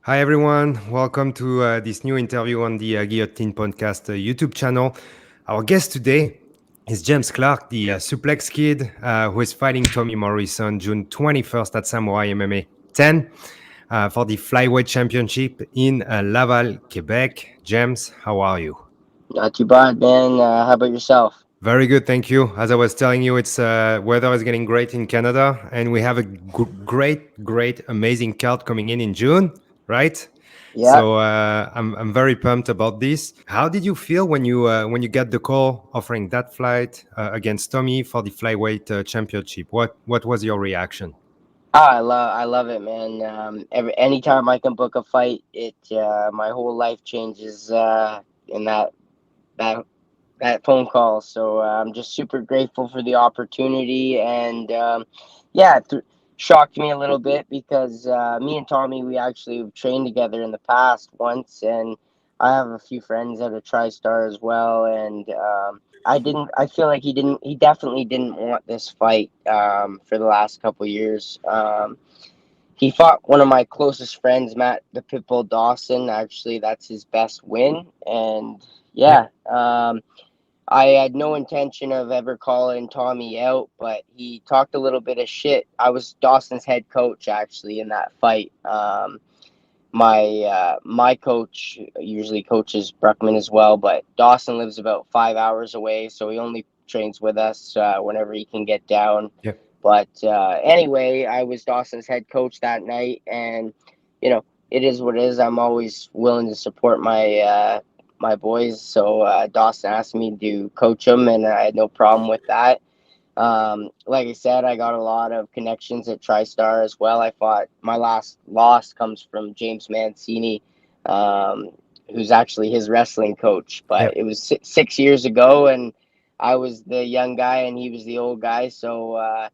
Hi, everyone. Welcome to this new interview on the Guillotine Podcast YouTube channel. Our guest today is James Clarke, the suplex kid who is fighting Tommy Morrisson June 21st at Samourai MMA 10 for the Flyweight Championship in Laval, Quebec. James, how are you? Not too bad, man. How about yourself? Very good, thank you. As I was telling you, it's weather is getting great in Canada, and we have a great, amazing card coming in June, right? Yeah. So I'm very pumped about this. How did you feel when you got the call offering that fight against Tommy for the flyweight championship? What was your reaction? I love it, man. Anytime I can book a fight, my whole life changes in that that phone call. So I'm just super grateful for the opportunity, and yeah, shocked me a little bit because me and Tommy we actually trained together in the past once, and I have a few friends at a TriStar as well, and I didn't. I feel like he didn't. He definitely didn't want this fight for the last couple years. He fought one of my closest friends, Matt the Pitbull Dawson. Actually, that's his best win, and Yeah. yeah. I had no intention of ever calling Tommy out, but he talked a little bit of shit. I was Dawson's head coach actually in that fight. My coach usually coaches Bruckman as well, but Dawson lives about 5 hours away, so he only trains with us whenever he can get down. Yeah. But anyway, I was Dawson's head coach that night, and you know it is what it is. I'm always willing to support my boys. So Dawson asked me to coach them, and I had no problem with that. Like I said, I got a lot of connections at TriStar as well. I fought my last loss comes from James Mancini, um, who's actually his wrestling coach. Yeah. But it was 6 years ago, and I was the young guy and he was the old guy. So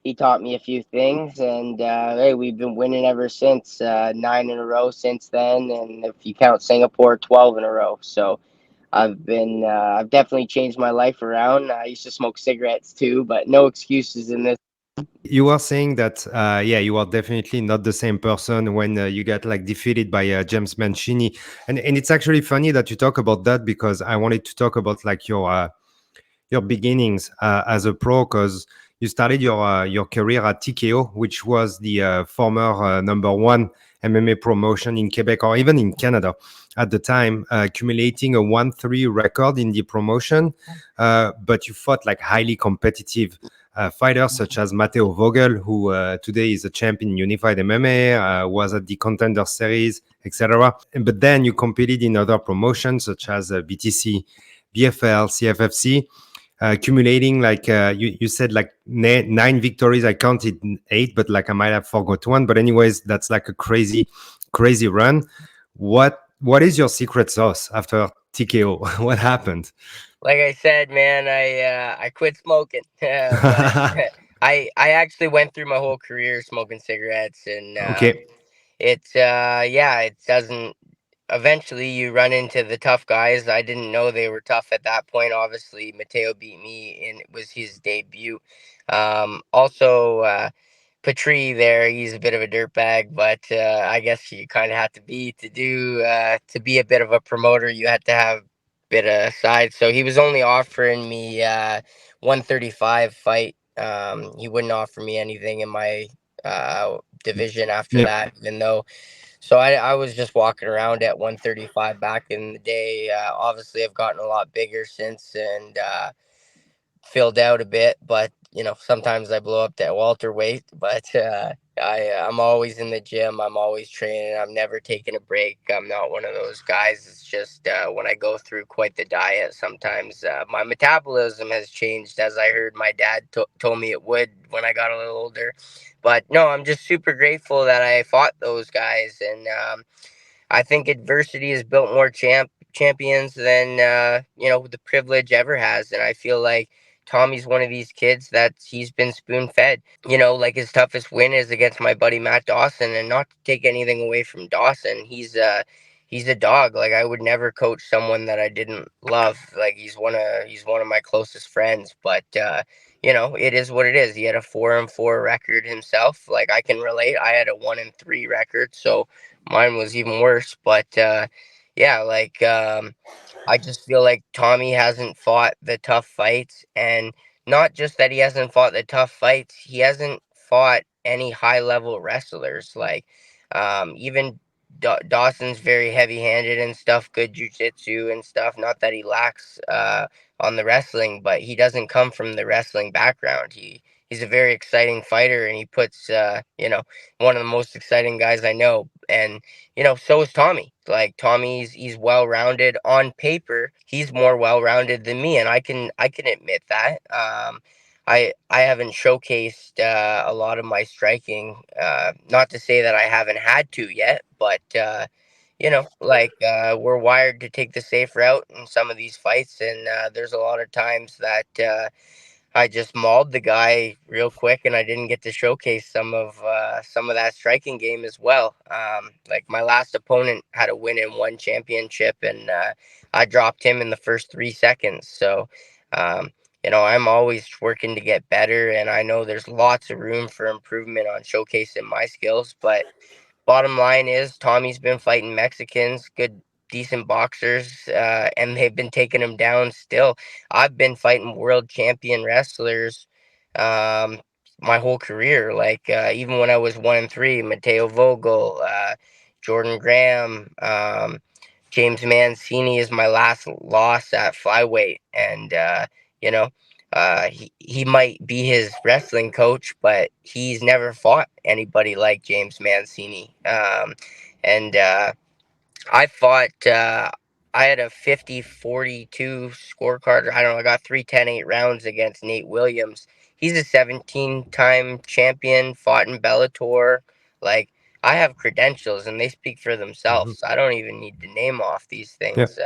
he taught me a few things, and hey, we've been winning ever since. 9 in a row since then, and if you count Singapore, 12 in a row. So I've definitely changed my life around. I used to smoke cigarettes too, but no excuses in this. You were saying that, yeah, you are definitely not the same person when you get like defeated by James Mancini, and it's actually funny that you talk about that because I wanted to talk about like your beginnings as a pro because you started your career at TKO, which was the former number one MMA promotion in Quebec or even in Canada at the time, accumulating a 1-3 record in the promotion. But you fought like highly competitive fighters such as Matteo Vogel, who today is a champion in Unified MMA, was at the Contender Series, etc. But then you competed in other promotions such as BTC, BFL, CFFC, accumulating like you said like nine victories. I counted eight, but like I might have forgot one. But anyways, that's like a crazy run. What is your secret sauce after TKO? What happened? Like I said, man, I quit smoking, but I actually went through my whole career smoking cigarettes, and Okay. yeah, it doesn't. Eventually, you run into the tough guys. I didn't know they were tough at that point. Obviously, Mateo beat me, and it was his debut. Also, Petrie there, he's a bit of a dirtbag, but I guess you kind of have to be to be a bit of a promoter. You had to have a bit of side. So he was only offering me 135 fight. He wouldn't offer me anything in my division after Yeah. that, even though. So I was just walking around at 135 back in the day. Obviously, I've gotten a lot bigger since, and filled out a bit, but sometimes I blow up that welterweight. But I'm always in the gym. I'm always training. I'm never taking a break. I'm not one of those guys. It's just when I go through quite the diet, sometimes my metabolism has changed, as I heard my dad told me it would when I got a little older. But no, I'm just super grateful that I fought those guys, and I think adversity has built more champions than the privilege ever has, and I feel like Tommy's one of these kids that he's been spoon fed. Like his toughest win is against my buddy Matt Dawson, and not to take anything away from Dawson, he's a dog. Like I would never coach someone that I didn't love. Like he's one of my closest friends, but it is what it is. He had a 4-4 record himself. Like I can relate. I had a 1-3 record, so Mine was even worse, but yeah, like I just feel like Tommy hasn't fought the tough fights, and not just that he hasn't fought the tough fights, he hasn't fought any high level wrestlers. Like, even Dawson's very heavy handed and stuff, good jujitsu and stuff. Not that he lacks on the wrestling, but he doesn't come from the wrestling background. He's a very exciting fighter, and he puts one of the most exciting guys I know. And so is Tommy. Like Tommy's, he's well rounded on paper. He's more well rounded than me, and I can admit that. I haven't showcased a lot of my striking. Not to say that I haven't had to yet, but we're wired to take the safe route in some of these fights, and there's a lot of times that I just mauled the guy real quick, and I didn't get to showcase some of that striking game as well. Like my last opponent had a win in one championship, and I dropped him in the first 3 seconds. So, I'm always working to get better, and I know there's lots of room for improvement on showcasing my skills. But bottom line is, Tommy's been fighting Mexicans, good, decent boxers, and they've been taking him down still. I've been fighting world champion wrestlers um, my whole career. Like, even when I was 1-3, Mateo Vogel, Jordan Graham, James Mancini is my last loss at flyweight. And, you know, he might be his wrestling coach, but he's never fought anybody like James Mancini. And I fought, I had a 50-42 scorecard. I don't know, I got 3-10-8 rounds against Nate Williams. He's a 17-time champion, fought in Bellator. Like, I have credentials and they speak for Mhm. themselves. I don't even need to name off these Yeah. things.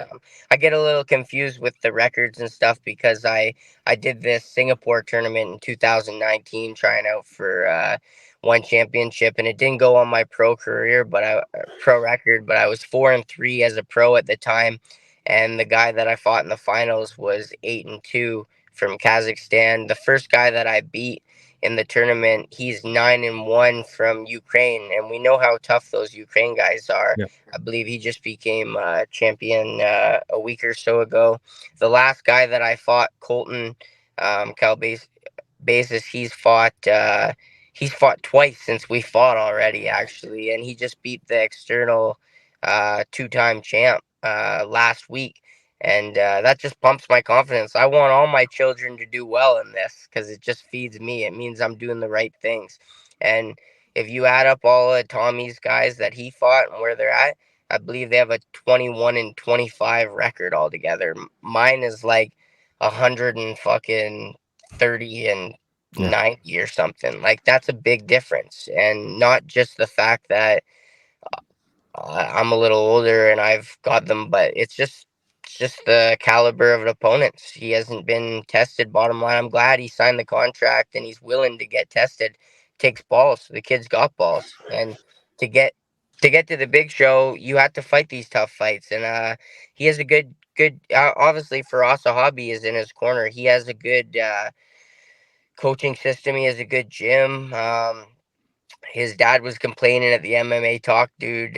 I get a little confused with the records and stuff because I did this Singapore tournament in 2019 trying out for one championship, and it didn't go on my pro career, but I pro record, but I was 4-3 as a pro at the time, and the guy that I fought in the finals was 8-2 from Kazakhstan. The first guy that I beat in the tournament, he's 9-1 from Ukraine, and we know how tough those Ukraine guys are. Yeah. I believe he just became champion a week or so ago. The last guy that I fought, Colton Calbase, basis, he's fought twice since we fought already, actually, and he just beat the external two-time champ last week, and that just pumps my confidence. I want all my children to do well in this because it just feeds me. It means I'm doing the right things, and if you add up all of Tommy's guys that he fought and where they're at, I believe they have a 21-25 record altogether. Mine is like 130 and Yeah. 90 or something. Like, that's a big difference. And not just the fact that I'm a little older and I've got them, but it's just the caliber of the opponents. He hasn't been tested. Bottom line, I'm glad he signed the contract and he's willing to get tested. Takes balls. The kid's got balls, and to get to get to the big show, you have to fight these tough fights. And he has a good. Obviously, for Hobby is in his corner. He has a good coaching system. He has a good gym. His dad was complaining at the MMA Talk Dude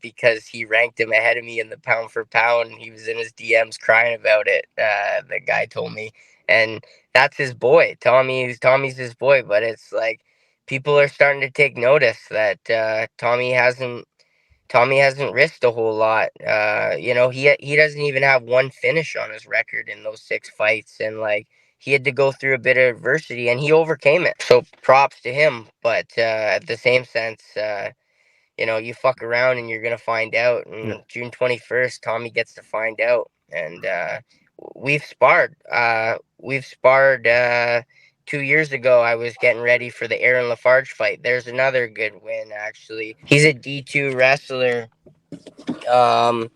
because he ranked him ahead of me in the pound for pound. He was in his DMs crying about it. The guy told me, and that's his boy. Tommy's his boy, but it's like people are starting to take notice that Tommy hasn't risked a whole lot. He doesn't even have one finish on his record in those 6 fights, and like he had to go through a bit of adversity, and he overcame it. So props to him. But at the same sense, you fuck around and you're gonna find out. Yeah. And June 21st, Tommy gets to find out, and we've sparred. We've sparred. 2 years ago, I was getting ready for the Aaron Lafarge fight. There's another good win, actually. He's a D2 wrestler. Um,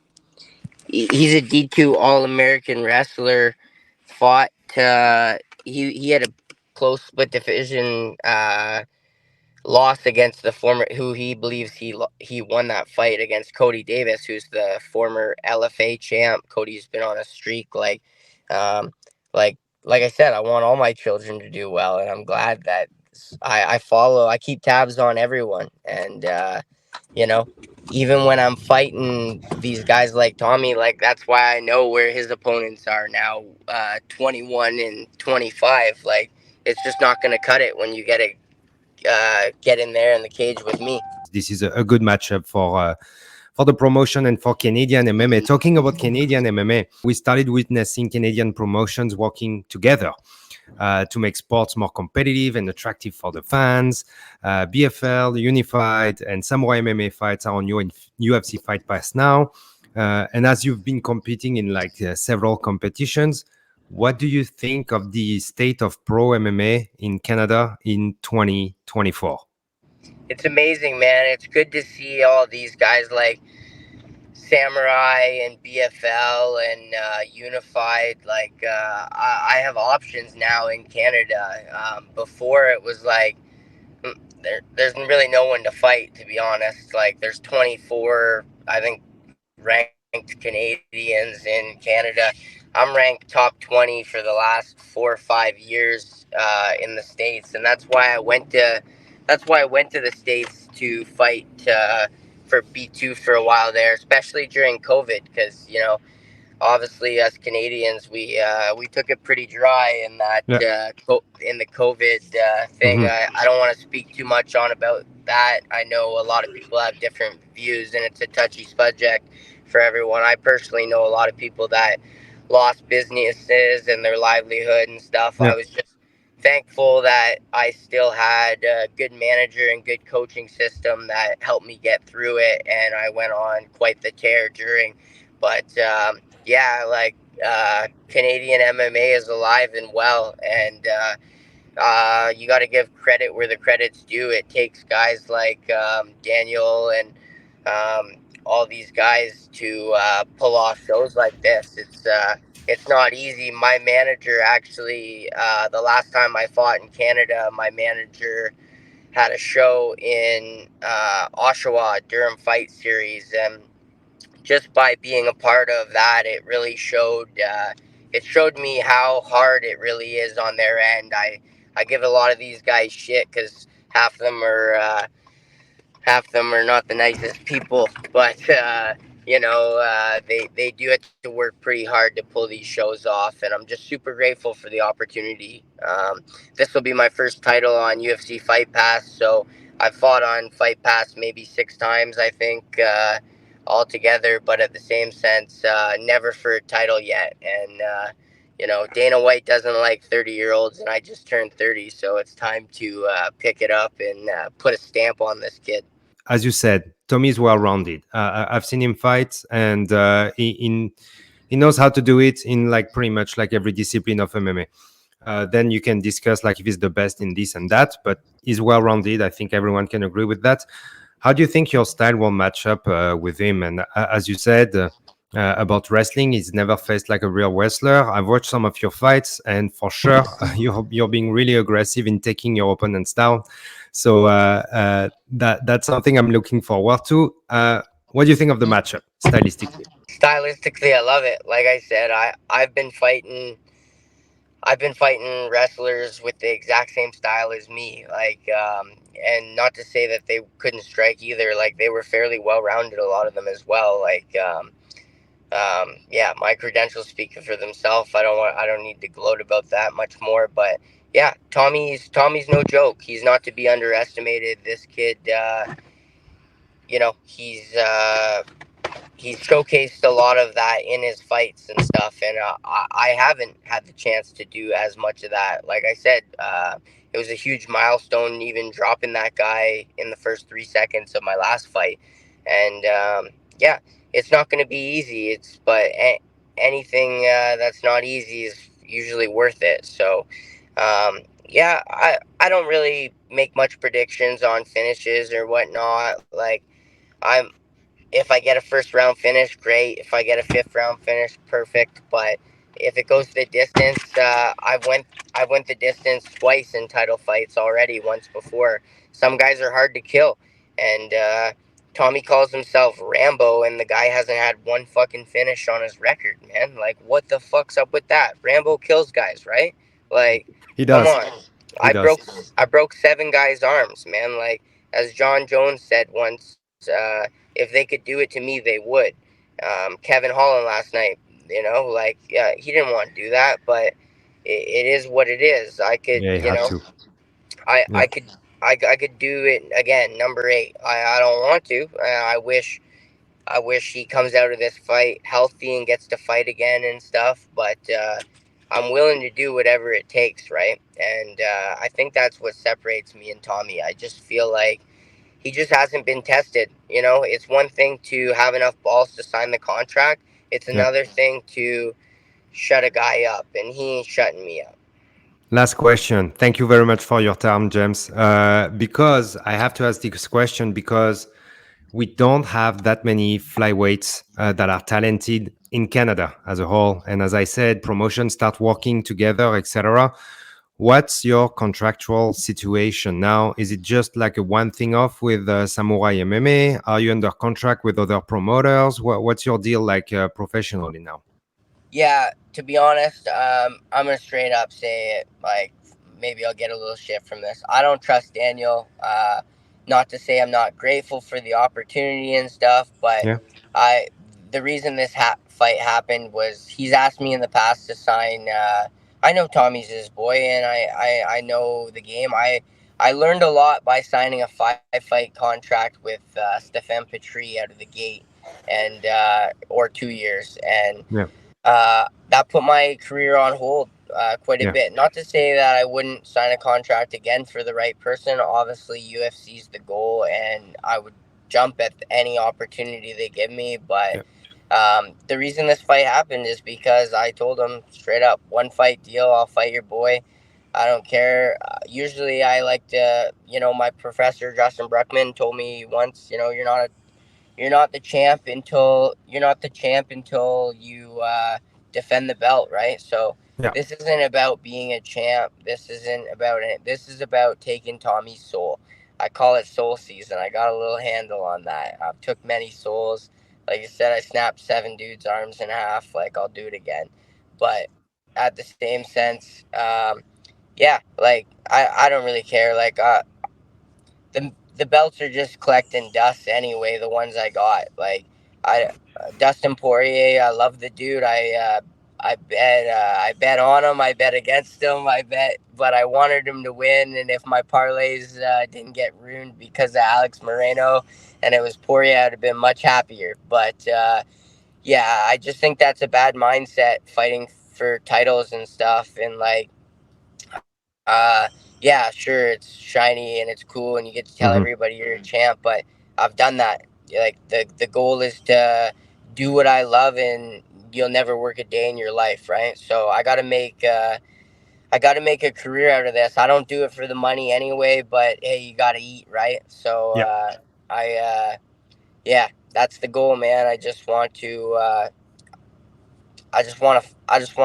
he's a D2 All American wrestler. Fought. He had a close split division loss against the former, who he believes he won that fight against Cody Davis, who's the former LFA champ. Cody's been on a streak. Um, like like I said, I want all my children to do well, and I'm glad that I keep tabs on everyone, and you know, even when I'm fighting these guys like Tommy, like that's why I know where his opponents are now, 21 and 25. Like it's just not going to cut it when you get in there in the cage with me. This is a good matchup for the promotion and for Canadian MMA. Talking about Canadian MMA, we started witnessing Canadian promotions working together to make sports more competitive and attractive for the fans. BFL, Unified, and Samourai MMA fights are on UFC Fight Pass now. And as you've been competing in like several competitions, what do you think of the state of pro MMA in Canada in 2024? It's amazing, man. It's good to see all these guys like Samurai and BFL and Unified. Like I have options now in Canada. Before it was like there's really no one to fight, to be honest. Like there's 24, I think, ranked Canadians in Canada. I'm ranked top 20 for the last 4 or 5 years in the States, and that's why I went to the States to fight for B2 for a while there, especially during COVID, because obviously as Canadians we took it pretty dry in that Yeah. in the COVID thing. Mhm. I don't want to speak too much on about that. I know a lot of people have different views, and it's a touchy subject for everyone. I personally know a lot of people that lost businesses and their livelihood and stuff. Yeah. I was just thankful that I still had a good manager and good coaching system that helped me get through it, and I went on quite the tear during. But yeah, like Canadian MMA is alive and well, and you got to give credit where the credit's due. It takes guys like Daniel and all these guys to pull off shows like this. It's not easy. My manager actually, the last time I fought in Canada, my manager had a show in Oshawa Durham Fight Series, and just by being a part of that, it showed me how hard it really is on their end. I give a lot of these guys shit because half of them are not the nicest people, but they do have to work pretty hard to pull these shows off, and I'm just super grateful for the opportunity. This will be my first title on UFC Fight Pass, so I've fought on Fight Pass maybe 6 times, I think, altogether, but at the same sense, never for a title yet. And Dana White doesn't like 30-year-olds, and I just turned 30, so it's time to pick it up and put a stamp on this kid. As you said, Tommy is well rounded. I've seen him fight, and he knows how to do it in like pretty much like every discipline of MMA. Then you can discuss like if he's the best in this and that, but he's well rounded. I think everyone can agree with that. How do you think your style will match up with him? And as you said about wrestling, he's never faced like a real wrestler. I've watched some of your fights, and for sure, you're being really aggressive in taking your opponents down. So that's something I'm looking forward to. What do you think of the matchup stylistically? Stylistically, I love it. Like I said, I've been fighting wrestlers with the exact same style as me. Like, and not to say that they couldn't strike either. Like, they were fairly well rounded, a lot of them as well. Like, yeah, my credentials speak for themselves. I don't need to gloat about that much more. But yeah, Tommy's no joke. He's not to be underestimated. This kid, you know, he's showcased a lot of that in his fights and stuff, and I haven't had the chance to do as much of that. Like I said, it was a huge milestone even dropping that guy in the first 3 seconds of my last fight, and yeah, it's not going to be easy. Anything that's not easy is usually worth it. So yeah, I don't really make much predictions on finishes or whatnot. Like I'm if I get a first round finish, great. If I get a fifth round finish, perfect. But if it goes the distance, I've went the distance twice in title fights already. Once before. Some guys are hard to kill, and Tommy calls himself Rambo, and the guy hasn't had one fucking finish on his record, man. Like, what the fuck's up with that? Rambo kills guys, right? Like, He come does. on. He I does. broke I broke 7 guys' arms, man. Like, as John Jones said once. if they could do it to me, they would. Kevin Holland last night, like, yeah, he didn't want to do that, but it is what it is. I could, Yeah, you have to. I Yeah. I could I could do it again. Number 8. I don't want to. I wish he comes out of this fight healthy and gets to fight again and stuff. But I'm willing to do whatever it takes, right? And I think that's what separates me and Tommy. I just feel like he just hasn't been tested. It's one thing to have enough balls to sign the contract. It's Yeah. another thing to shut a guy up, and he ain't shutting me up. Last question. Thank you very much for your time, James. Because I have to ask this question because we don't have that many flyweights that are talented in Canada as a whole. And as I said, promotions start working together, etc. What's your contractual situation now? Is it just like a one thing off with Samourai MMA? Are you under contract with other promoters? What's your deal like professionally now? Yeah, to be honest, I'm gonna straight up say it. Like, maybe I'll get a little shit from this. I don't trust Daniel. Not to say I'm not grateful for the opportunity and stuff, but Yeah. I the reason this fight happened was he's asked me in the past to sign. I know Tommy's his boy, and I know the game. I learned a lot by signing a 5-fight contract with Stefan Petrie out of the gate, and or 2 years, and Yeah. that put my career on hold quite a Yeah. bit. Not to say that I wouldn't sign a contract again for the right person. Obviously, UFC's the goal, and I would jump at any opportunity they give me. But Yeah. the reason this fight happened is because I told him straight up, one fight deal, I'll fight your boy. I don't care. Usually, I like to, my professor Justin Bruckman told me once, you're not the champ until you defend the belt, right? So Yeah. this isn't about being a champ. This isn't about it. This is about taking Tommy's soul. I call it soul season. I got a little handle on that. I've took many souls. Like I said, I snapped 7 dudes' arms in half. Like, I'll do it again. But at the same sense, yeah, like I don't really care. Like, the belts are just collecting dust anyway. The ones I got, like, I Dustin Poirier, I love the dude. I bet on him. I bet against him. But I wanted him to win. And if my parlays didn't get ruined because of Alex Moreno, and it was Poirier, I'd have been much happier. But yeah, I just think that's a bad mindset, fighting for titles and stuff, and like, yeah, sure, it's shiny and it's cool, and you get to tell Hmm. everybody you're a champ. But I've done that. Like, the goal is to do what I love, and you'll never work a day in your life, right? So I got to make a career out of this. I don't do it for the money anyway, but hey, you got to eat, right? So Yeah. I yeah, that's the goal, man. I just want to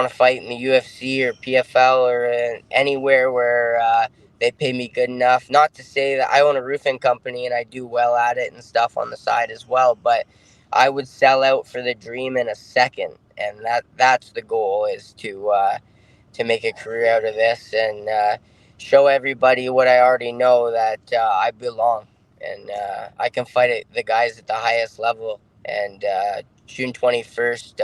fight in the UFC or PFL or anywhere where they pay me good enough. Not to say that I own a roofing company and I do well at it and stuff on the side as well, but I would sell out for the dream in a second, and that's the goal, is to make a career out of this, and show everybody what I already know, that I belong, and I can fight the guys at the highest level. And June 21st,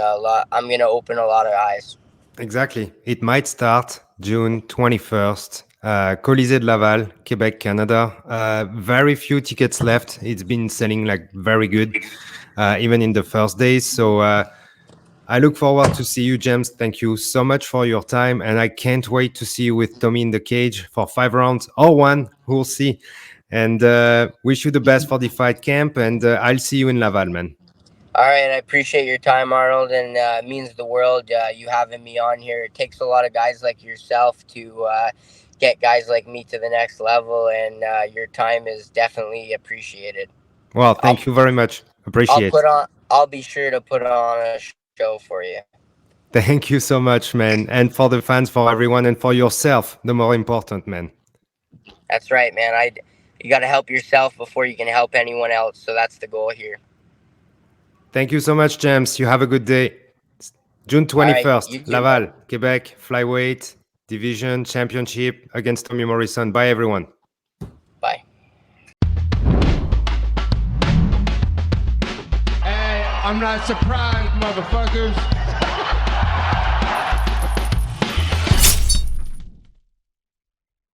I'm gonna open a lot of eyes. Exactly. It might start June 21st. Colisée de Laval, Quebec, Canada. Very few tickets left. It's been selling like very good, even in the first days. So I look forward to see you, James. Thank you so much for your time. And I can't wait to see you with Tommy in the cage for 5 rounds or one. We'll see. And wish you the best for the fight camp. And I'll see you in Laval, man. All right, I appreciate your time, Arnold, and it means the world, you having me on here. It takes a lot of guys like yourself to get guys like me to the next level, and your time is definitely appreciated. Well, I'll thank you very much. Appreciate. I'll be sure to put on a show for you. Thank you so much, man. And for the fans, for everyone, and for yourself, the more important, man. That's right, man. You got to help yourself before you can help anyone else. So that's the goal here. Thank you so much, James. You have a good day. June All right, 21st, you too, man. Laval, Quebec, Flyweight, Division, Championship against Tommy Morrisson. Bye, everyone. Bye. I'm not surprised, motherfuckers.